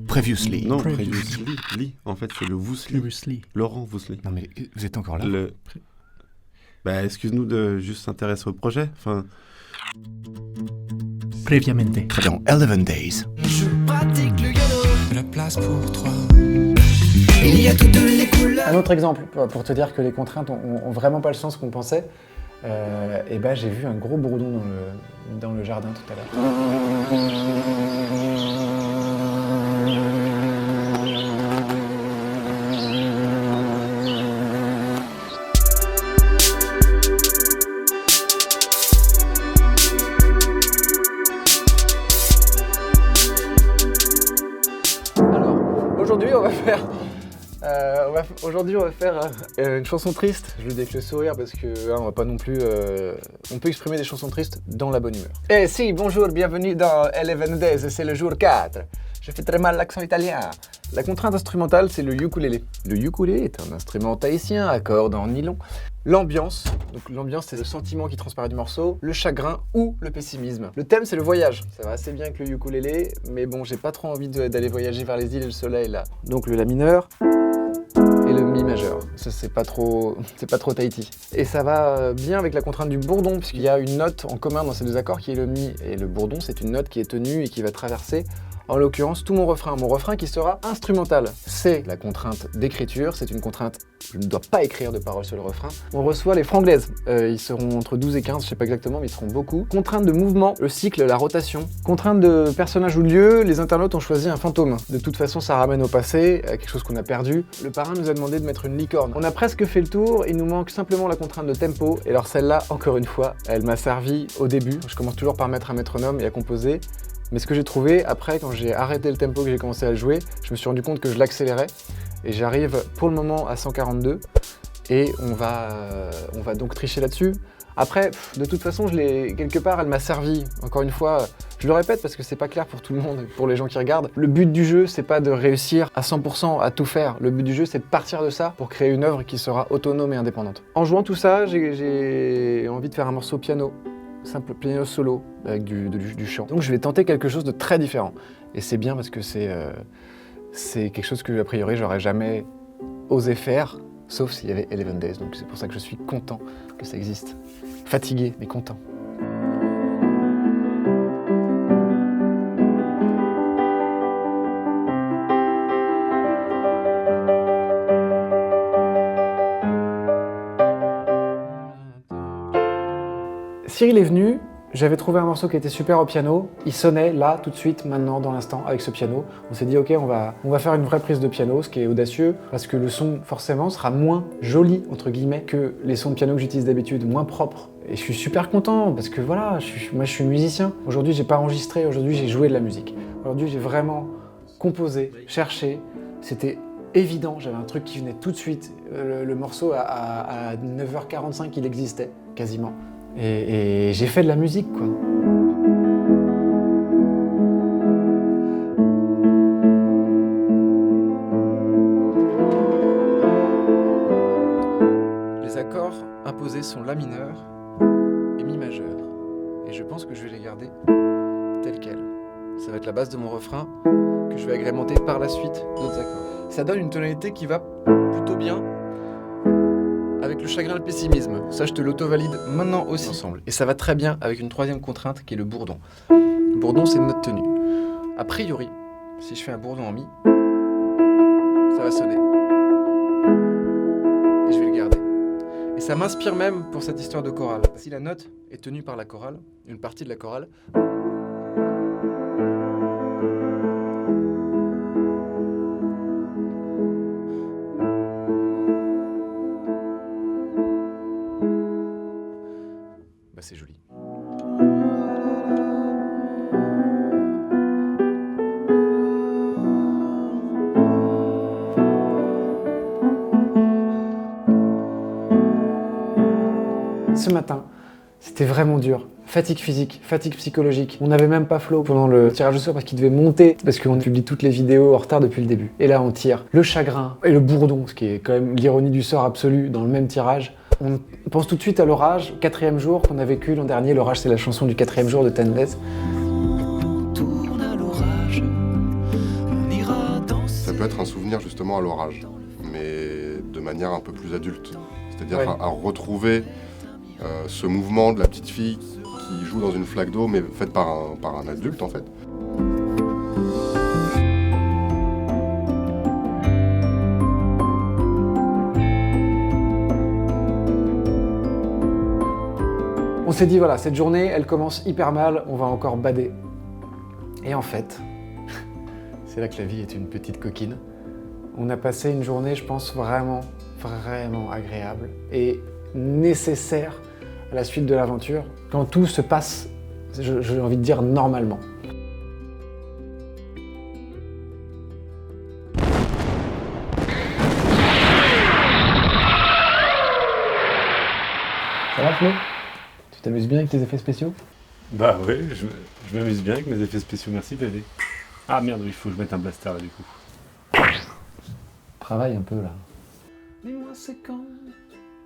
Previously. Non, Previously. Lee. En fait, c'est le Vousli. Previously. Laurent Vousli. Non mais vous êtes encore là Bah, excuse-nous de juste s'intéresser au projet. Enfin, Préviamente. Dans 11 Days. Je pratique le YOLO. La place pour trois. Il y a toutes les couleurs. Un autre exemple, pour te dire que les contraintes ont vraiment pas le sens qu'on pensait, et ben j'ai vu un gros bourdon dans le jardin tout à l'heure. Alors, aujourd'hui on va faire... Aujourd'hui on va faire une chanson triste. Je le dis avec le sourire parce que on va pas non plus... on peut exprimer des chansons tristes dans la bonne humeur. Eh si, bonjour, bienvenue dans 11 Days, c'est le jour 4. Je fais très mal l'accent italien. La contrainte instrumentale, c'est le ukulélé. Le ukulélé est un instrument tahitien à cordes en nylon. L'ambiance, donc l'ambiance c'est le sentiment qui transparaît du morceau, le chagrin ou le pessimisme. Le thème c'est le voyage. Ça va assez bien avec le ukulélé, mais bon, j'ai pas trop envie d'aller voyager vers les îles et le soleil là. Donc le la mineur et le mi majeur. Ça c'est pas trop Tahiti. Et ça va bien avec la contrainte du bourdon, puisqu'il y a une note en commun dans ces deux accords qui est le mi. Et le bourdon c'est une note qui est tenue et qui va traverser, en l'occurrence, tout mon refrain. Mon refrain qui sera instrumental. C'est la contrainte d'écriture, c'est une contrainte, je ne dois pas écrire de paroles sur le refrain. On reçoit les franglaises. Ils seront entre 12 et 15, je sais pas exactement, mais ils seront beaucoup. Contrainte de mouvement, le cycle, la rotation. Contrainte de personnage ou de lieu, les internautes ont choisi un fantôme. De toute façon, ça ramène au passé, à quelque chose qu'on a perdu. Le parrain nous a demandé de mettre une licorne. On a presque fait le tour, il nous manque simplement la contrainte de tempo. Et alors celle-là, encore une fois, elle m'a servi au début. Je commence toujours par mettre un métronome et à composer. Mais ce que j'ai trouvé, après, quand j'ai arrêté le tempo, que j'ai commencé à le jouer, je me suis rendu compte que je l'accélérais. Et j'arrive pour le moment à 142. Et on va donc tricher là-dessus. Après, de toute façon, quelque part, elle m'a servi. Encore une fois, je le répète parce que c'est pas clair pour tout le monde, pour les gens qui regardent. Le but du jeu, c'est pas de réussir à 100% à tout faire. Le but du jeu, c'est de partir de ça pour créer une œuvre qui sera autonome et indépendante. En jouant tout ça, j'ai envie de faire un morceau piano. Simple piano solo avec du chant. Donc je vais tenter quelque chose de très différent. Et c'est bien parce que c'est quelque chose que a priori j'aurais jamais osé faire, sauf s'il y avait 11 Days. Donc c'est pour ça que je suis content que ça existe. Fatigué, mais content. Cyril est venu, j'avais trouvé un morceau qui était super au piano, il sonnait là, tout de suite, maintenant, dans l'instant, avec ce piano. On s'est dit ok, on va faire une vraie prise de piano, ce qui est audacieux, parce que le son, forcément, sera moins joli, entre guillemets, que les sons de piano que j'utilise d'habitude, moins propres. Et je suis super content, parce que voilà, moi je suis musicien. Aujourd'hui, j'ai pas enregistré, aujourd'hui j'ai joué de la musique. Aujourd'hui, j'ai vraiment composé, cherché, c'était évident, j'avais un truc qui venait tout de suite. Le morceau, à 9h45, il existait, quasiment. Et j'ai fait de la musique, quoi. Les accords imposés sont La mineur et Mi majeur. Et je pense que je vais les garder tels quels. Ça va être la base de mon refrain que je vais agrémenter par la suite d'autres accords. Ça donne une tonalité qui va plutôt bien avec le chagrin et le pessimisme. Ça, je te l'auto-valide maintenant aussi ensemble. Et ça va très bien avec une troisième contrainte qui est le bourdon. Le bourdon, c'est une note tenue. A priori, si je fais un bourdon en mi, ça va sonner. Et je vais le garder. Et ça m'inspire même pour cette histoire de chorale. Si la note est tenue par la chorale, une partie de la chorale, bah c'est joli. Ce matin, c'était vraiment dur. Fatigue physique, fatigue psychologique. On n'avait même pas flow pendant le tirage au sort parce qu'il devait monter, parce qu'on publie toutes les vidéos en retard depuis le début. Et là, on tire le chagrin et le bourdon, ce qui est quand même l'ironie du sort absolue dans le même tirage. On pense tout de suite à l'orage, 4e jour qu'on a vécu l'an dernier. L'orage, c'est la chanson du 4e jour de Tenless. Tourne à l'orage. peut être un souvenir justement à l'orage, mais de manière un peu plus adulte. C'est-à-dire Ouais. à retrouver ce mouvement de la petite fille qui joue dans une flaque d'eau, mais faite par un adulte en fait. On s'est dit, voilà, cette journée, elle commence hyper mal, on va encore bader. Et en fait, c'est là que la vie est une petite coquine. On a passé une journée, je pense, vraiment agréable et nécessaire à la suite de l'aventure, quand tout se passe, j'ai envie de dire, normalement. Ça va, Flo? Tu t'amuses bien avec tes effets spéciaux? Bah ouais, je m'amuse bien avec mes effets spéciaux, merci PV. Ah merde, il faut que je mette un blaster là du coup. Travaille un peu là. Dis-moi c'est quand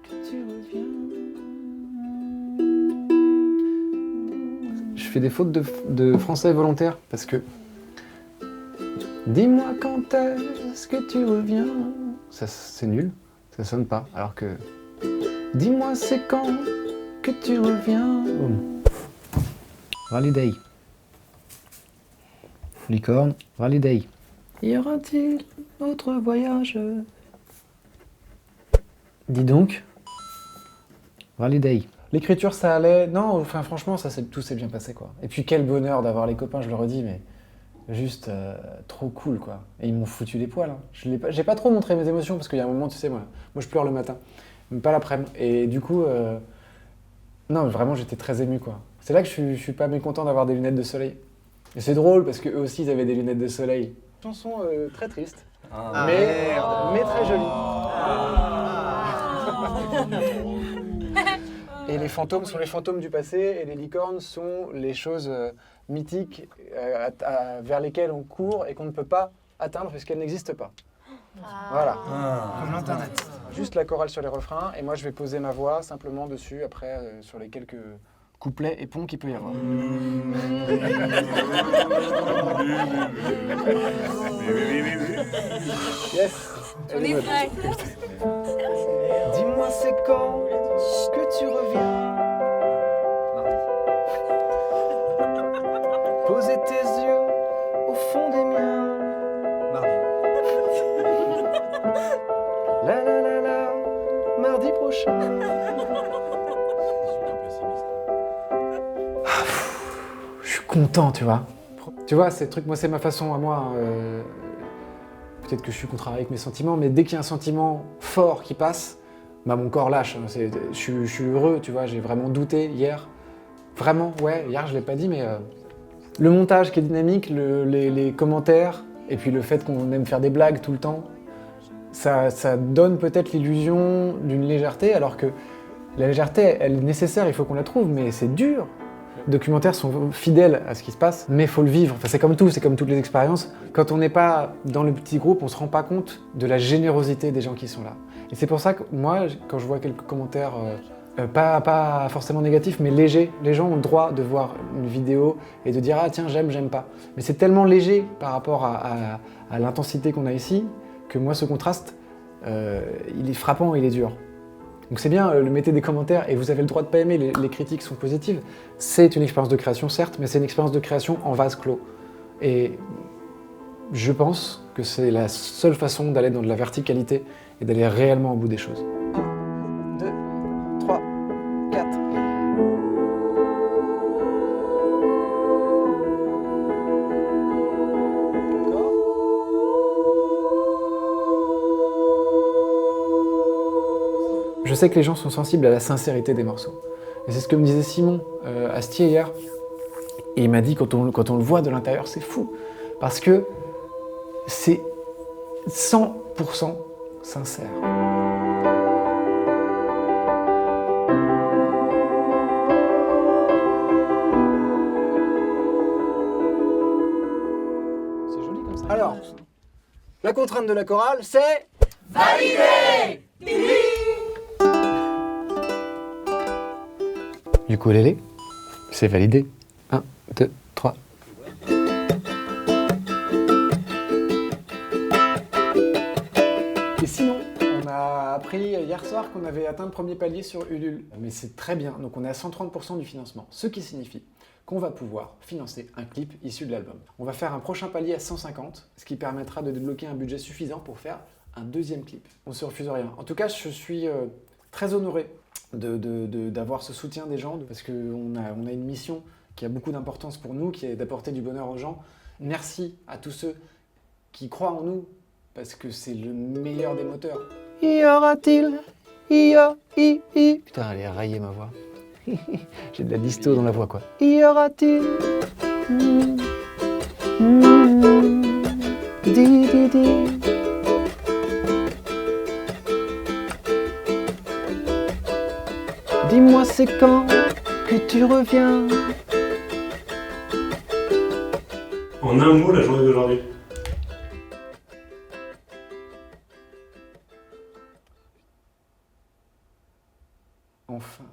que tu reviens. Je fais des fautes de français volontaires parce que. Dis-moi quand est-ce que tu reviens. Ça c'est nul, ça sonne pas. Alors que. Dis-moi c'est quand que tu reviens. Boum. Validay. Licorne, Validay. Y aura-t-il autre voyage? Dis donc. Validay. L'écriture, ça allait. Non, enfin, franchement, tout s'est bien passé, quoi. Et puis, quel bonheur d'avoir les copains, je le redis, mais juste trop cool, quoi. Et ils m'ont foutu les poils. Hein. J'ai pas trop montré mes émotions parce qu'il y a un moment, tu sais, moi je pleure le matin, mais pas l'après-midi. Et du coup, non, vraiment, j'étais très ému, quoi. C'est là que je suis pas mécontent d'avoir des lunettes de soleil. Et c'est drôle parce qu'eux aussi, ils avaient des lunettes de soleil. Chanson très triste, mais très jolie. Et les fantômes sont les fantômes du passé et les licornes sont les choses mythiques vers lesquelles on court et qu'on ne peut pas atteindre puisqu'elles n'existent pas. Voilà. Comme l'internet. Juste la chorale sur les refrains et moi je vais poser ma voix simplement dessus après sur les quelques couplets et ponts qu'il peut y avoir. Yes. On est prêts. Dis-moi c'est quand que tu reviens. Poser tes yeux au fond des miens. La la la la, mardi prochain. Je suis content, tu vois. Tu vois, ces trucs, moi, c'est ma façon à moi. Peut-être que je suis contrarié avec mes sentiments, mais dès qu'il y a un sentiment fort qui passe, bah, mon corps lâche. Hein. Je suis heureux, tu vois. J'ai vraiment douté hier. Vraiment, ouais. Hier, je l'ai pas dit, mais le montage qui est dynamique, les commentaires, et puis le fait qu'on aime faire des blagues tout le temps, ça donne peut-être l'illusion d'une légèreté, alors que la légèreté, elle est nécessaire, il faut qu'on la trouve, mais c'est dur. Les documentaires sont fidèles à ce qui se passe, mais il faut le vivre. Enfin, c'est comme tout, c'est comme toutes les expériences. Quand on n'est pas dans le petit groupe, on se rend pas compte de la générosité des gens qui sont là. Et c'est pour ça que moi, quand je vois quelques commentaires, pas forcément négatifs, mais légers, les gens ont le droit de voir une vidéo et de dire « Ah tiens, j'aime pas ». Mais c'est tellement léger par rapport à l'intensité qu'on a ici, que moi, ce contraste, il est frappant, il est dur. Donc c'est bien, mettez des commentaires et vous avez le droit de pas aimer, les critiques sont positives. C'est une expérience de création, certes, mais c'est une expérience de création en vase clos. Et je pense que c'est la seule façon d'aller dans de la verticalité et d'aller réellement au bout des choses. 1, 2, 3, 4. Je sais que les gens sont sensibles à la sincérité des morceaux. Et c'est ce que me disait Simon Astier hier. Et il m'a dit, quand on le voit de l'intérieur, c'est fou. Parce que c'est 100% sincère. C'est joli comme ça. Alors, la contrainte de la chorale, c'est... Ukulélé, c'est validé. 1, 2, 3. appris hier soir qu'on avait atteint le premier palier sur Ulule. Mais c'est très bien, donc on est à 130% du financement, ce qui signifie qu'on va pouvoir financer un clip issu de l'album. On va faire un prochain palier à 150, ce qui permettra de débloquer un budget suffisant pour faire un deuxième clip. On se refuse rien. En tout cas, je suis très honoré d'avoir ce soutien des gens, parce qu'on a une mission qui a beaucoup d'importance pour nous, qui est d'apporter du bonheur aux gens. Merci à tous ceux qui croient en nous, parce que c'est le meilleur des moteurs. Y aura-t-il Putain, elle est rayée ma voix. J'ai de la disto dans la voix, quoi. Y aura-t-il Dis-moi c'est quand que tu reviens. En un mot, la journée d'aujourd'hui. Enfin.